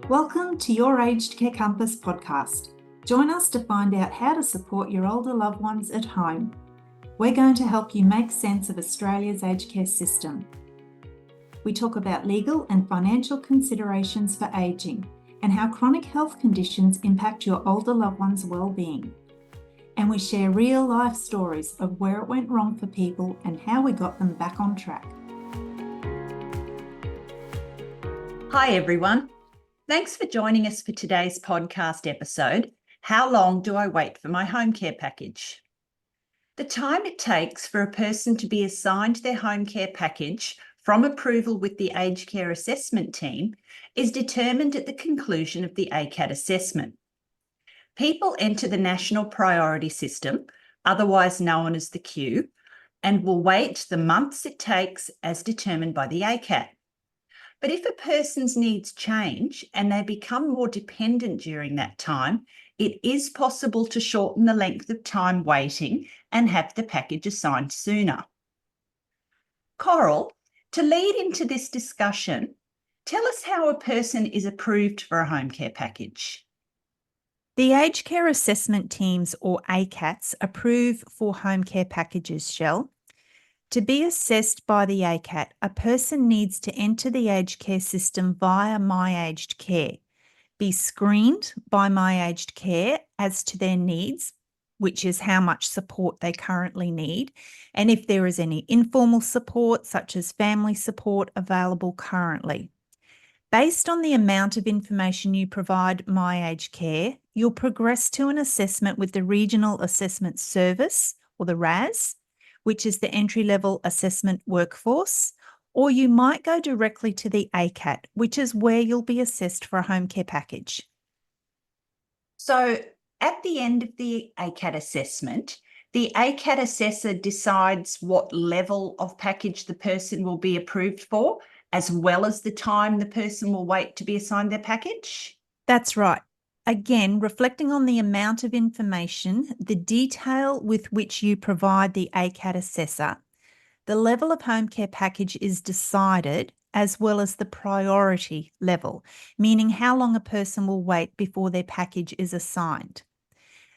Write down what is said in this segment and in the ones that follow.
Welcome to your Aged Care Compass podcast. Join us to find out how to support your older loved ones at home. We're going to help you make sense of Australia's aged care system. We talk about legal and financial considerations for ageing and how chronic health conditions impact your older loved ones' well-being. And we share real-life stories of where it went wrong for people and how we got them back on track. Hi, everyone. Thanks for joining us for today's podcast episode, How Long Do I Wait for My Home Care Package? The time it takes for a person to be assigned their home care package from approval with the Aged Care Assessment Team is determined at the conclusion of the ACAT assessment. People enter the National Priority System, otherwise known as the queue, and will wait the months it takes as determined by the ACAT. But if a person's needs change and they become more dependent during that time, it is possible to shorten the length of time waiting and have the package assigned sooner. Coral, to lead into this discussion, tell us how a person is approved for a home care package. The Aged Care Assessment Teams, or ACATs, approve for home care packages, Shell. To be assessed by the ACAT, a person needs to enter the aged care system via My Aged Care, be screened by My Aged Care as to their needs, which is how much support they currently need, and if there is any informal support, such as family support, available currently. Based on the amount of information you provide My Aged Care, you'll progress to an assessment with the Regional Assessment Service, or the RAS, which is the entry-level assessment workforce, or you might go directly to the ACAT, which is where you'll be assessed for a home care package. So at the end of the ACAT assessment, the ACAT assessor decides what level of package the person will be approved for, as well as the time the person will wait to be assigned their package? That's right. Again, reflecting on the amount of information, the detail with which you provide the ACAT assessor, the level of home care package is decided, as well as the priority level, meaning how long a person will wait before their package is assigned.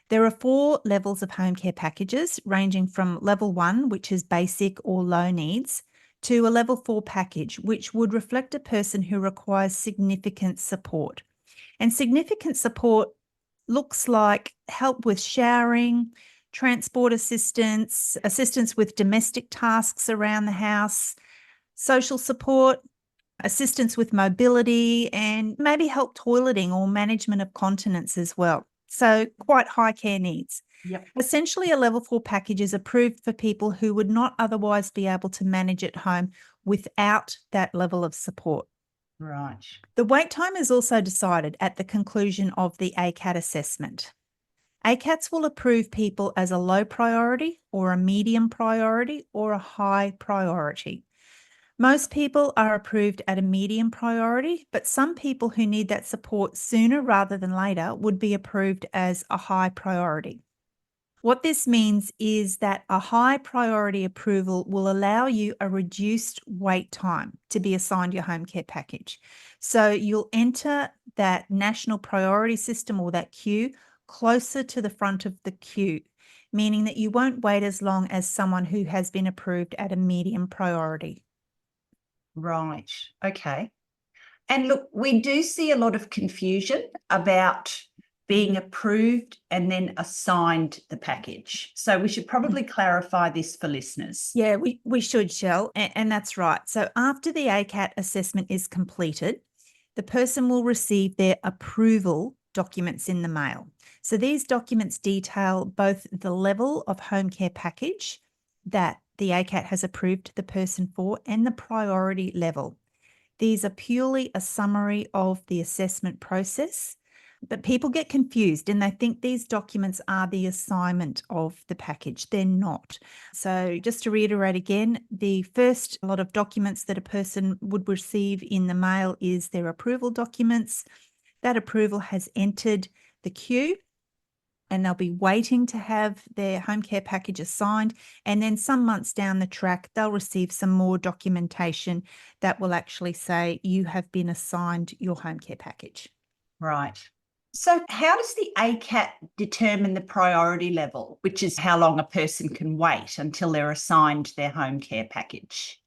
There are 4 levels of home care packages, ranging from level 1, which is basic or low needs, to a level 4 package, which would reflect a person who requires significant support. And significant support looks like help with showering, transport assistance, assistance with domestic tasks around the house, social support, assistance with mobility, and maybe help toileting or management of continence as well. So quite high care needs. Yep. Essentially, a level 4 package is approved for people who would not otherwise be able to manage at home without that level of support. Right. The wait time is also decided at the conclusion of the ACAT assessment. ACATs will approve people as a low priority or a medium priority or a high priority. Most people are approved at a medium priority, but some people who need that support sooner rather than later would be approved as a high priority. What this means is that a high priority approval will allow you a reduced wait time to be assigned your home care package. So you'll enter that national priority system or that queue closer to the front of the queue, meaning that you won't wait as long as someone who has been approved at a medium priority. Right. Okay. And look, we do see a lot of confusion about being approved and then assigned the package. So we should probably clarify this for listeners. Yeah, we should, Shell, and that's right. So after the ACAT assessment is completed, the person will receive their approval documents in the mail. So these documents detail both the level of home care package that the ACAT has approved the person for and the priority level. These are purely a summary of the assessment process. But people get confused and they think these documents are the assignment of the package. They're not. So just to reiterate again, the first lot of documents that a person would receive in the mail is their approval documents. That approval has entered the queue and they'll be waiting to have their home care package assigned. And then some months down the track, they'll receive some more documentation that will actually say you have been assigned your home care package. Right. So how does the ACAT determine the priority level, which is how long a person can wait until they're assigned their home care package?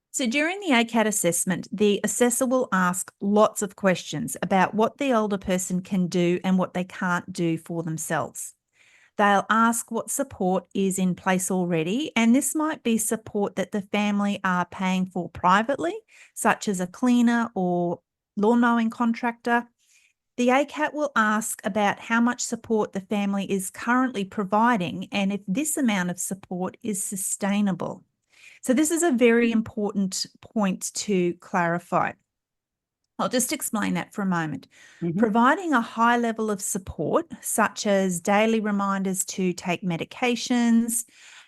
So during the ACAT assessment, the assessor will ask lots of questions about what the older person can do and what they can't do for themselves. They'll ask what support is in place already, and this might be support that the family are paying for privately, such as a cleaner or lawn mowing contractor. The ACAT will ask about how much support the family is currently providing and if this amount of support is sustainable. So this is a very important point to clarify. I'll just explain that for a moment. Mhm. Providing a high level of support, such as daily reminders to take medications,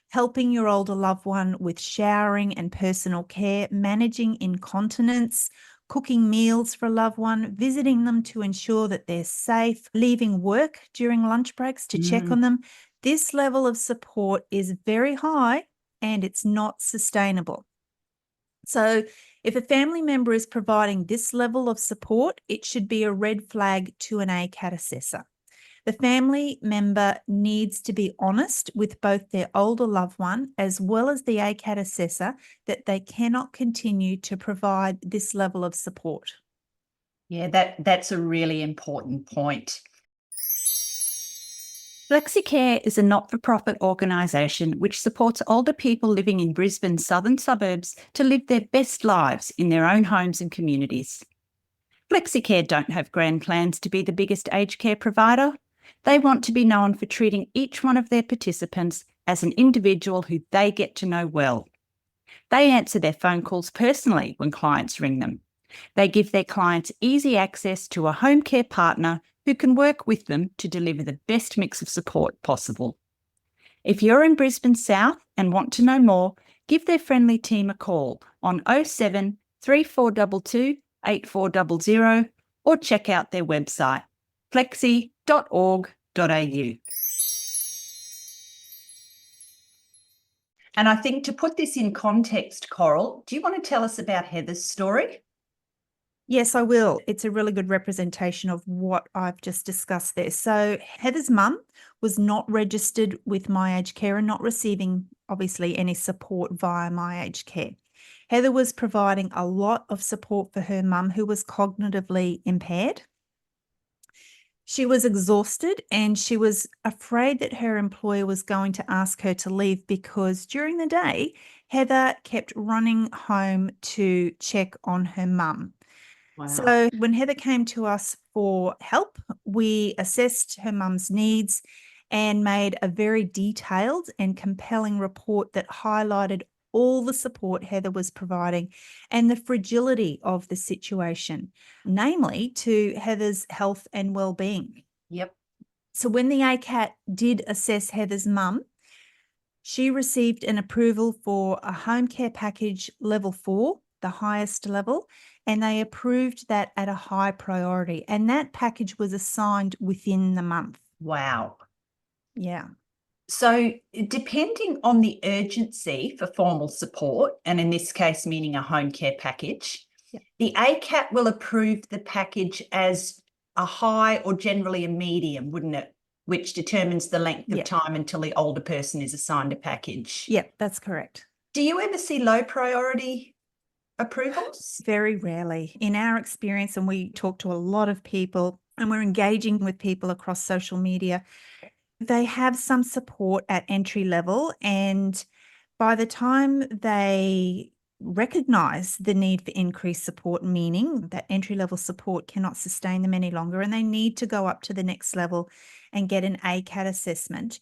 helping your older loved one with showering and personal care, managing incontinence, cooking meals for a loved one, visiting them to ensure that they're safe, leaving work during lunch breaks to check on them. This level of support is very high and it's not sustainable. So if a family member is providing this level of support, it should be a red flag to an ACAT assessor. The family member needs to be honest with both their older loved one as well as the ACAT assessor that they cannot continue to provide this level of support. Yeah, that's a really important point. FlexiCare is a not-for-profit organisation which supports older people living in Brisbane's southern suburbs to live their best lives in their own homes and communities. FlexiCare don't have grand plans to be the biggest aged care provider. They want to be known for treating each one of their participants as an individual who they get to know well. They answer their phone calls personally when clients ring them. They give their clients easy access to a home care partner who can work with them to deliver the best mix of support possible. If you're in Brisbane South and want to know more, give their friendly team a call on 07 3422 8400 or check out their website flexi.org.au. And I think to put this in context, Coral, do you want to tell us about Heather's story? Yes, I will. It's a really good representation of what I've just discussed there. So Heather's mum was not registered with My Aged Care and not receiving, obviously, any support via My Aged Care. Heather was providing a lot of support for her mum who was cognitively impaired. She was exhausted and she was afraid that her employer was going to ask her to leave because during the day, Heather kept running home to check on her mum. Wow. So when Heather came to us for help, we assessed her mum's needs and made a very detailed and compelling report that highlighted all the support Heather was providing and the fragility of the situation, namely to Heather's health and well-being. Yep. So when the ACAT did assess Heather's mum, she received an approval for a home care package level 4, the highest level, and they approved that at a high priority. And that package was assigned within the month. Wow. Yeah. So depending on the urgency for formal support, and in this case, meaning a home care package, Yep. the ACAT will approve the package as a high or generally a medium, wouldn't it? Which determines the length of Yep. time until the older person is assigned a package. Yep, that's correct. Do you ever see low priority approvals? Very rarely. In our experience, and we talk to a lot of people and we're engaging with people across social media, they have some support at entry level, and by the time they recognize the need for increased support, meaning that entry level support cannot sustain them any longer and they need to go up to the next level and get an ACAT assessment,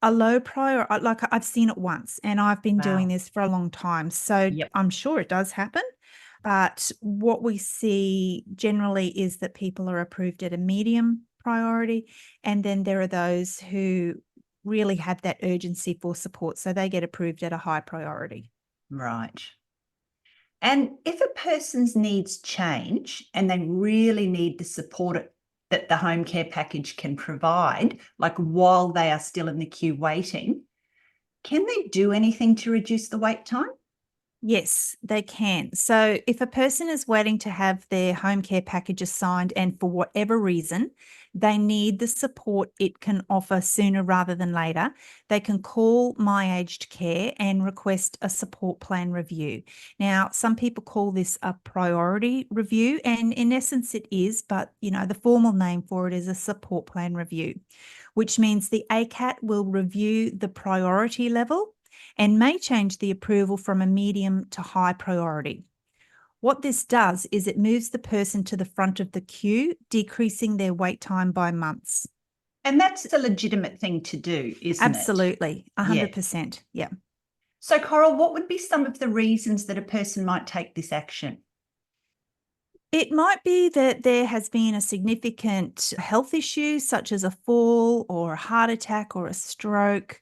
a low prior, like I've seen it once and I've been doing Wow. this for a long time. So Yep. I'm sure it does happen. But what we see generally is that people are approved at a medium priority. And then there are those who really have that urgency for support. So they get approved at a high priority. Right. And if a person's needs change and they really need the support that the home care package can provide, like while they are still in the queue waiting, can they do anything to reduce the wait time? Yes, they can. So if a person is waiting to have their home care package assigned and for whatever reason, they need the support it can offer sooner rather than later, they can call My Aged Care and request a support plan review. Now, some people call this a priority review, and in essence it is, but the formal name for it is a support plan review, which means the ACAT will review the priority level and may change the approval from a medium to high priority. What this does is it moves the person to the front of the queue, decreasing their wait time by months. And that's a legitimate thing to do, isn't it? Absolutely, 100%. Yeah. So, Coral, what would be some of the reasons that a person might take this action? It might be that there has been a significant health issue, such as a fall or a heart attack or a stroke,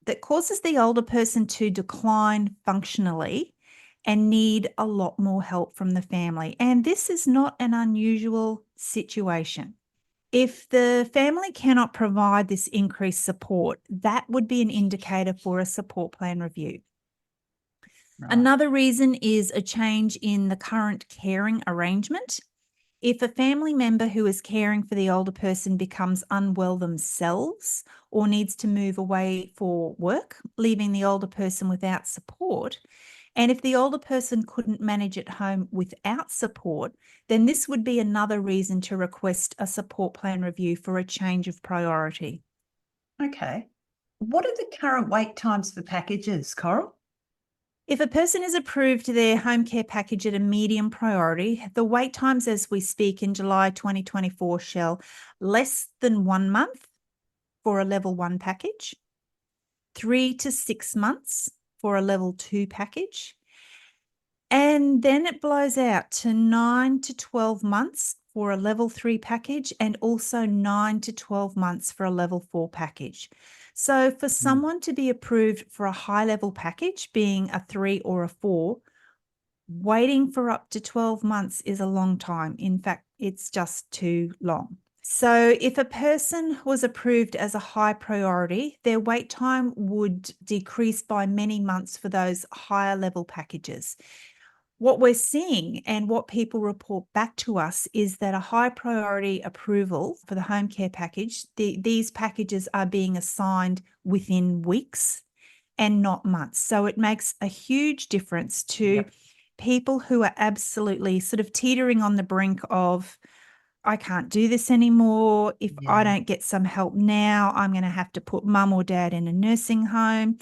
that causes the older person to decline functionally and need a lot more help from the family. And this is not an unusual situation. If the family cannot provide this increased support, that would be an indicator for a support plan review. Right. Another reason is a change in the current caring arrangement. If a family member who is caring for the older person becomes unwell themselves or needs to move away for work, leaving the older person without support, and if the older person couldn't manage at home without support, then this would be another reason to request a support plan review for a change of priority. Okay. What are the current wait times for packages, Coral? If a person is approved their home care package at a medium priority, the wait times as we speak in July 2024 shall less than 1 month for a level 1 package, 3 to 6 months for a level 2 package, and then it blows out to 9 to 12 months for a level 3 package and also 9 to 12 months for a level 4 package. So for someone to be approved for a high level package, being a 3 or a 4, waiting for up to 12 months is a long time. In fact, it's just too long. So if a person was approved as a high priority, their wait time would decrease by many months for those higher level packages. What we're seeing and what people report back to us is that a high priority approval for the home care package, these packages are being assigned within weeks and not months. So it makes a huge difference to people who are absolutely sort of teetering on the brink of, I can't do this anymore. If I don't get some help now, I'm going to have to put mum or dad in a nursing home.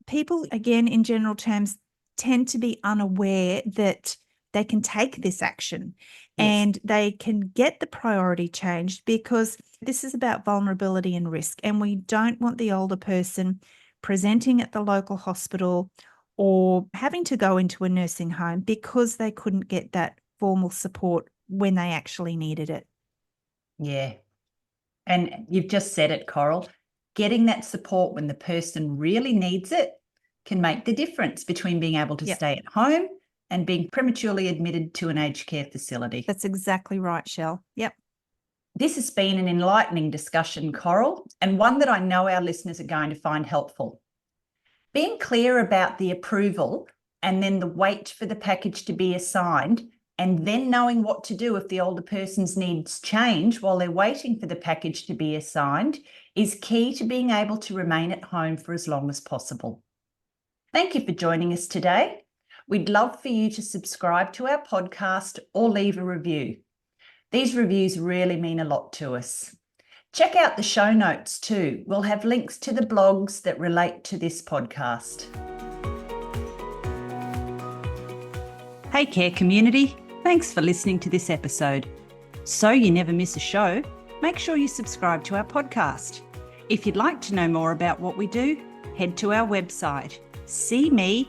People, again, in general terms, tend to be unaware that they can take this action and they can get the priority changed, because this is about vulnerability and risk. And we don't want the older person presenting at the local hospital or having to go into a nursing home because they couldn't get that formal support when they actually needed it. Yeah. And you've just said it, Coral. Getting that support when the person really needs it can make the difference between being able to stay at home and being prematurely admitted to an aged care facility. That's exactly right, Shell. Yep. This has been an enlightening discussion, Coral, and one that I know our listeners are going to find helpful. Being clear about the approval and then the wait for the package to be assigned, and then knowing what to do if the older person's needs change while they're waiting for the package to be assigned, is key to being able to remain at home for as long as possible. Thank you for joining us today. We'd love for you to subscribe to our podcast or leave a review. These reviews really mean a lot to us. Check out the show notes too. We'll have links to the blogs that relate to this podcast. Hey Care community, thanks for listening to this episode. So you never miss a show, make sure you subscribe to our podcast. If you'd like to know more about what we do, head to our website, cmeacn.com.au.